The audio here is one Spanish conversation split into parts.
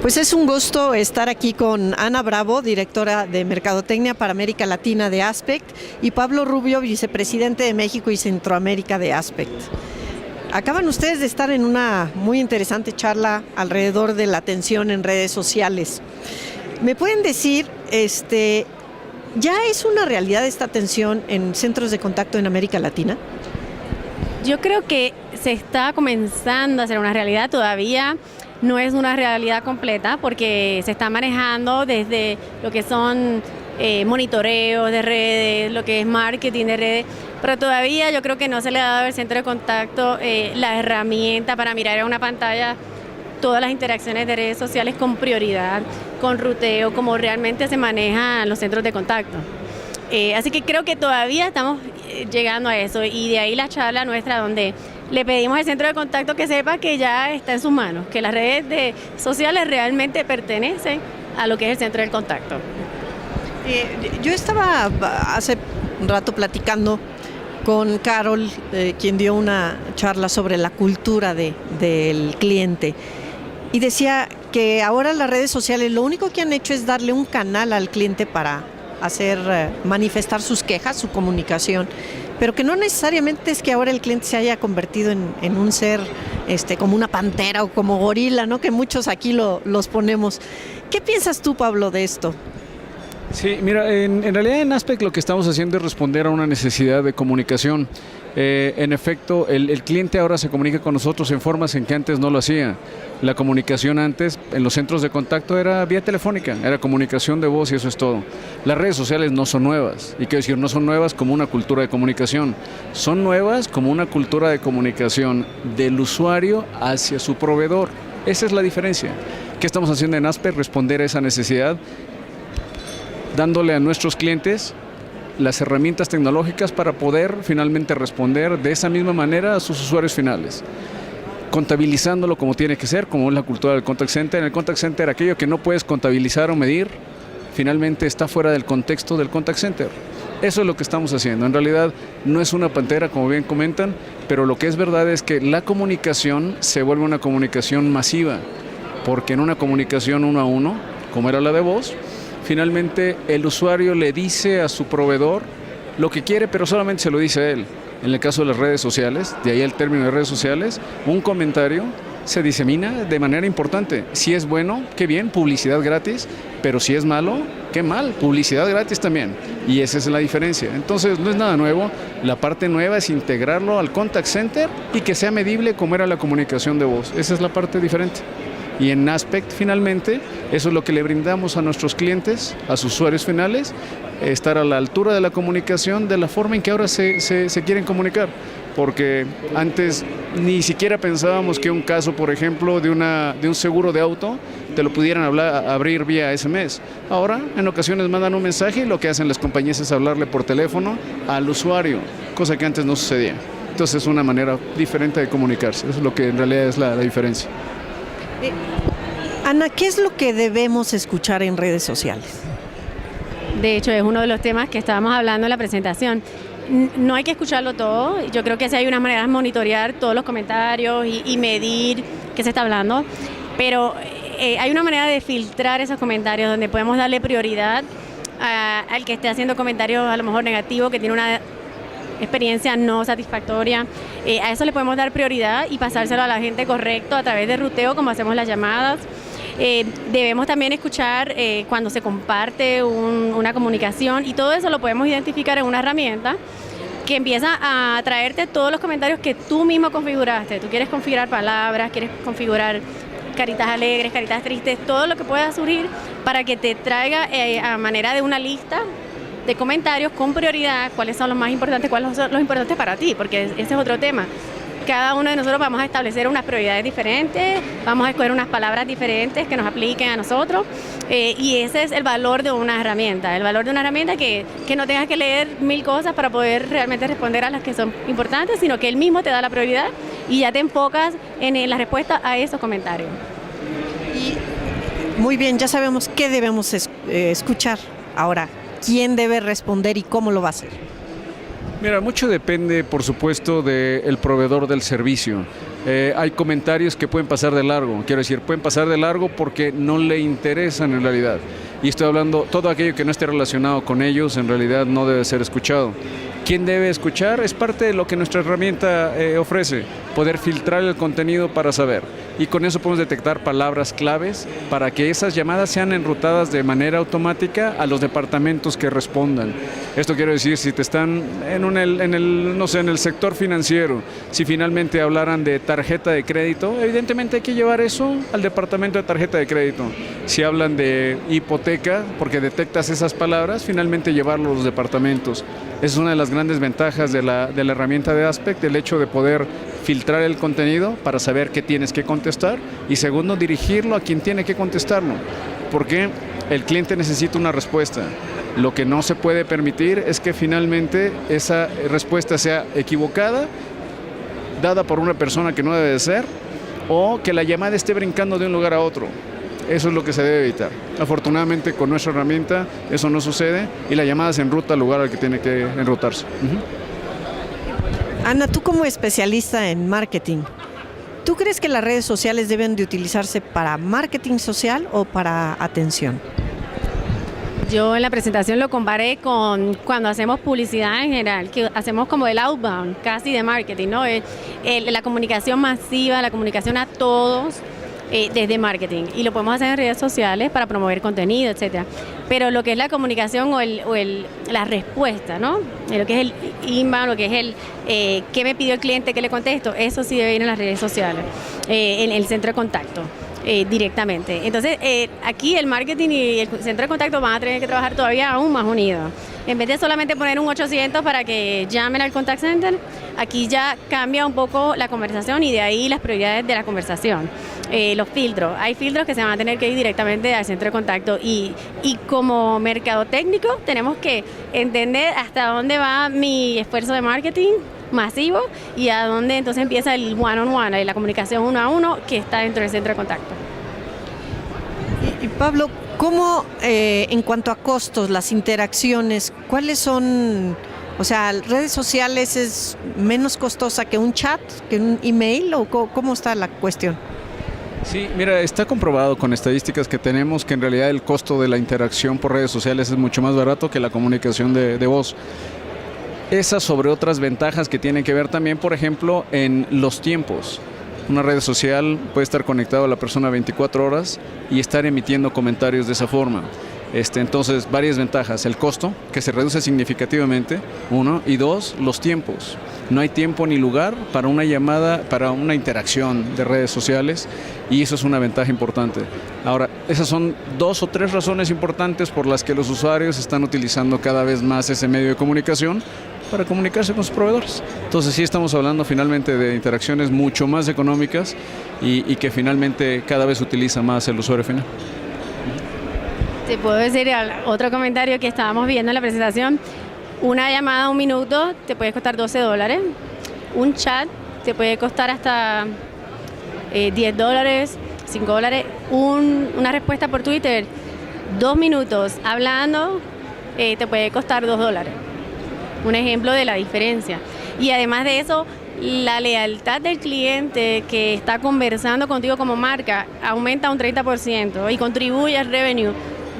Pues es un gusto estar aquí con Ana Bravo, directora de Mercadotecnia para América Latina de Aspect, y Pablo Rubio, vicepresidente de México y Centroamérica de Aspect. Acaban ustedes de estar en una muy interesante charla alrededor de la atención en redes sociales. ¿Me pueden decir, ya es una realidad esta atención en centros de contacto en América Latina? Yo creo que se está comenzando a hacer una realidad, todavía no es una realidad completa porque se está manejando desde lo que son monitoreos de redes, lo que es marketing de redes, pero todavía yo creo que no se le ha dado al centro de contacto la herramienta para mirar a una pantalla todas las interacciones de redes sociales con prioridad, con ruteo, como realmente se manejan los centros de contacto. Así que creo que todavía estamos llegando a eso, y de ahí la charla nuestra donde le pedimos al centro de contacto que sepa que ya está en sus manos, que las redes sociales realmente pertenecen a lo que es el centro de contacto. Yo estaba hace un rato platicando con Carol, quien dio una charla sobre la cultura del cliente, y decía que ahora las redes sociales lo único que han hecho es darle un canal al cliente para manifestar sus quejas, su comunicación, pero que no necesariamente es que ahora el cliente se haya convertido en un ser como una pantera o como gorila, ¿no? Que muchos aquí los ponemos. ¿Qué piensas tú, Pablo, de esto? Sí, mira, en realidad en Aspect lo que estamos haciendo es responder a una necesidad de comunicación. En efecto, el cliente ahora se comunica con nosotros en formas en que antes no lo hacía. La comunicación antes en los centros de contacto era vía telefónica, era comunicación de voz y eso es todo. Las redes sociales no son nuevas, y quiero decir, no son nuevas como una cultura de comunicación, son nuevas como una cultura de comunicación del usuario hacia su proveedor. Esa es la diferencia. ¿Qué estamos haciendo en Aspect? Responder a esa necesidad, dándole a nuestros clientes las herramientas tecnológicas para poder finalmente responder de esa misma manera a sus usuarios finales, contabilizándolo como tiene que ser, como es la cultura del contact center. En el contact center, aquello que no puedes contabilizar o medir, finalmente está fuera del contexto del contact center. Eso es lo que estamos haciendo. En realidad no es una pantera, como bien comentan, pero lo que es verdad es que la comunicación se vuelve una comunicación masiva, porque en una comunicación uno a uno, como era la de voz, finalmente el usuario le dice a su proveedor lo que quiere, pero solamente se lo dice a él. En el caso de las redes sociales, de ahí el término de redes sociales, un comentario se disemina de manera importante. Si es bueno, qué bien, publicidad gratis, pero si es malo, qué mal, publicidad gratis también. Y esa es la diferencia. Entonces no es nada nuevo, la parte nueva es integrarlo al contact center y que sea medible como era la comunicación de voz. Esa es la parte diferente. Y en Aspect, finalmente, eso es lo que le brindamos a nuestros clientes, a sus usuarios finales, estar a la altura de la comunicación de la forma en que ahora se quieren comunicar. Porque antes ni siquiera pensábamos que un caso, por ejemplo, de un seguro de auto, te lo pudieran abrir vía SMS. Ahora, en ocasiones mandan un mensaje y lo que hacen las compañías es hablarle por teléfono al usuario, cosa que antes no sucedía. Entonces es una manera diferente de comunicarse. Eso es lo que en realidad es la diferencia. Ana, ¿qué es lo que debemos escuchar en redes sociales? De hecho, es uno de los temas que estábamos hablando en la presentación. No hay que escucharlo todo. Yo creo que sí hay unas maneras de monitorear todos los comentarios y medir qué se está hablando, pero hay una manera de filtrar esos comentarios donde podemos darle prioridad al que esté haciendo comentarios a lo mejor negativos, que tiene una experiencia no satisfactoria. A eso le podemos dar prioridad y pasárselo a la gente correcto a través de ruteo, como hacemos las llamadas. Debemos también escuchar cuando se comparte una comunicación, y todo eso lo podemos identificar en una herramienta que empieza a traerte todos los comentarios que tú mismo configuraste. Tú quieres configurar palabras, quieres configurar caritas alegres, caritas tristes, todo lo que pueda surgir para que te traiga a manera de una lista de comentarios con prioridad cuáles son los más importantes, cuáles son los importantes para ti, porque ese es otro tema. Cada uno de nosotros vamos a establecer unas prioridades diferentes, vamos a escoger unas palabras diferentes que nos apliquen a nosotros, y ese es el valor de una herramienta, el valor de una herramienta que no tengas que leer 1000 cosas para poder realmente responder a las que son importantes, sino que él mismo te da la prioridad y ya te enfocas en la respuesta a esos comentarios. Y muy bien, ya sabemos qué debemos escuchar. Ahora, ¿quién debe responder y cómo lo va a hacer? Mira, mucho depende, por supuesto, del proveedor del servicio. Hay comentarios que pueden pasar de largo, quiero decir, pueden pasar de largo porque no le interesan en realidad. Y estoy hablando, todo aquello que no esté relacionado con ellos en realidad no debe ser escuchado. ¿Quién debe escuchar? Es parte de lo que nuestra herramienta ofrece, poder filtrar el contenido para saber. Y con eso podemos detectar palabras claves para que esas llamadas sean enrutadas de manera automática a los departamentos que respondan. Esto quiero decir, si te están no sé, en el sector financiero, si finalmente hablaran de tarjeta de crédito, evidentemente hay que llevar eso al departamento de tarjeta de crédito. Si hablan de hipoteca, porque detectas esas palabras, finalmente llevarlo a los departamentos. Esa es una de las grandes ventajas de la herramienta de Aspect, el hecho de poder filtrar el contenido para saber qué tienes que contestar y segundo, dirigirlo a quien tiene que contestarlo, porque el cliente necesita una respuesta. Lo que no se puede permitir es que finalmente esa respuesta sea equivocada, dada por una persona que no debe de ser, o que la llamada esté brincando de un lugar a otro. Eso es lo que se debe evitar. Afortunadamente con nuestra herramienta eso no sucede y la llamada se enruta al lugar al que tiene que enrutarse. Ana, tú como especialista en marketing, ¿tú crees que las redes sociales deben de utilizarse para marketing social o para atención? Yo en la presentación lo comparé con cuando hacemos publicidad en general, que hacemos como el outbound, casi de marketing, ¿no? La comunicación masiva, la comunicación a todos desde marketing. Y lo podemos hacer en redes sociales para promover contenido, etcétera. Pero lo que es la comunicación la respuesta, ¿no? Lo que es el inbound, lo que es el qué me pidió el cliente, qué le contesto, eso sí debe ir en las redes sociales, en el centro de contacto. Directamente. Entonces, aquí el marketing y el centro de contacto van a tener que trabajar todavía aún más unidos. En vez de solamente poner un 800 para que llamen al contact center, aquí ya cambia un poco la conversación y de ahí las prioridades de la conversación. Los filtros. Hay filtros que se van a tener que ir directamente al centro de contacto y como mercado técnico tenemos que entender hasta dónde va mi esfuerzo de marketing masivo y a dónde entonces empieza el one-on-one, la comunicación uno a uno que está dentro del centro de contacto. Y Pablo, ¿cómo en cuanto a costos, las interacciones, cuáles son, o sea, redes sociales es menos costosa que un chat, que un email o cómo está la cuestión? Sí, mira, está comprobado con estadísticas que tenemos que en realidad el costo de la interacción por redes sociales es mucho más barato que la comunicación de voz. Esas sobre otras ventajas que tienen que ver también, por ejemplo, en los tiempos. Una red social puede estar conectada a la persona 24 horas y estar emitiendo comentarios de esa forma. Entonces, varias ventajas. El costo, que se reduce significativamente, uno, y dos, los tiempos. No hay tiempo ni lugar para una llamada, para una interacción de redes sociales y eso es una ventaja importante. Ahora, esas son 2 o 3 razones importantes por las que los usuarios están utilizando cada vez más ese medio de comunicación para comunicarse con sus proveedores. Entonces sí estamos hablando finalmente de interacciones mucho más económicas y que finalmente cada vez utiliza más el usuario final. Te puedo decir otro comentario que estábamos viendo en la presentación. Una llamada 1 minuto te puede costar $12. Un chat te puede costar hasta $10, $5. Una respuesta por Twitter, 2 minutos hablando, te puede costar $2. Un ejemplo de la diferencia. Y además de eso, la lealtad del cliente que está conversando contigo como marca aumenta un 30% y contribuye al revenue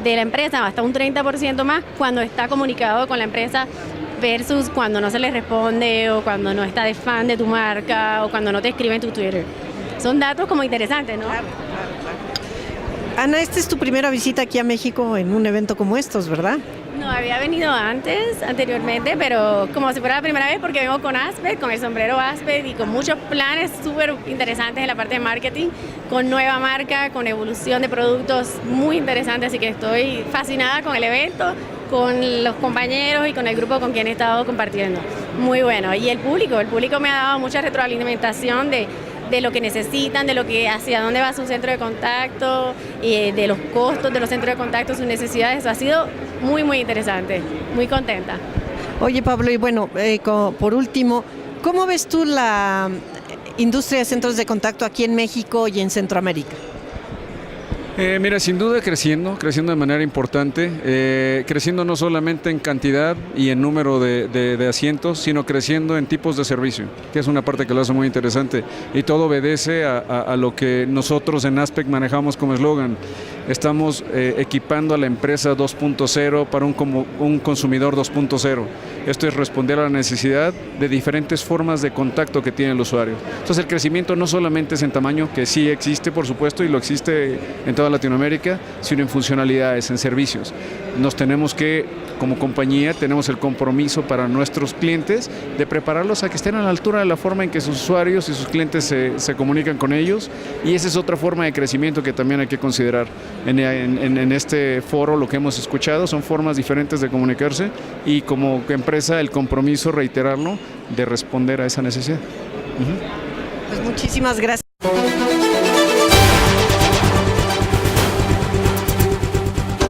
de la empresa hasta un 30% más cuando está comunicado con la empresa versus cuando no se le responde o cuando no está de fan de tu marca o cuando no te escribe en tu Twitter. Son datos como interesantes, ¿no? Claro. Ana, esta es tu primera visita aquí a México en un evento como estos, ¿verdad? No, había venido anteriormente, pero como si fuera la primera vez porque vengo con Aspect, con el sombrero Aspect y con muchos planes súper interesantes en la parte de marketing, con nueva marca, con evolución de productos muy interesantes, así que estoy fascinada con el evento, con los compañeros y con el grupo con quien he estado compartiendo. Muy bueno. Y el público me ha dado mucha retroalimentación de lo que necesitan, de lo que hacia dónde va su centro de contacto, y de los costos de los centros de contacto, sus necesidades. Ha sido muy, muy interesante. Muy contenta. Oye, Pablo, y bueno, por último, ¿cómo ves tú la industria de centros de contacto aquí en México y en Centroamérica? Mira, sin duda creciendo de manera importante, creciendo no solamente en cantidad y en número de asientos, sino creciendo en tipos de servicio, que es una parte que lo hace muy interesante. Y todo obedece a lo que nosotros en Aspect manejamos como eslogan. Estamos equipando a la empresa 2.0 para un consumidor 2.0. Esto es responder a la necesidad de diferentes formas de contacto que tiene el usuario. Entonces el crecimiento no solamente es en tamaño, que sí existe por supuesto y lo existe en toda Latinoamérica, sino en funcionalidades, en servicios. Nos tenemos que, como compañía, tenemos el compromiso para nuestros clientes de prepararlos a que estén a la altura de la forma en que sus usuarios y sus clientes se comunican con ellos, y esa es otra forma de crecimiento que también hay que considerar. En este foro lo que hemos escuchado son formas diferentes de comunicarse y como empresa el compromiso, reiterarlo, de responder a esa necesidad. Pues muchísimas gracias.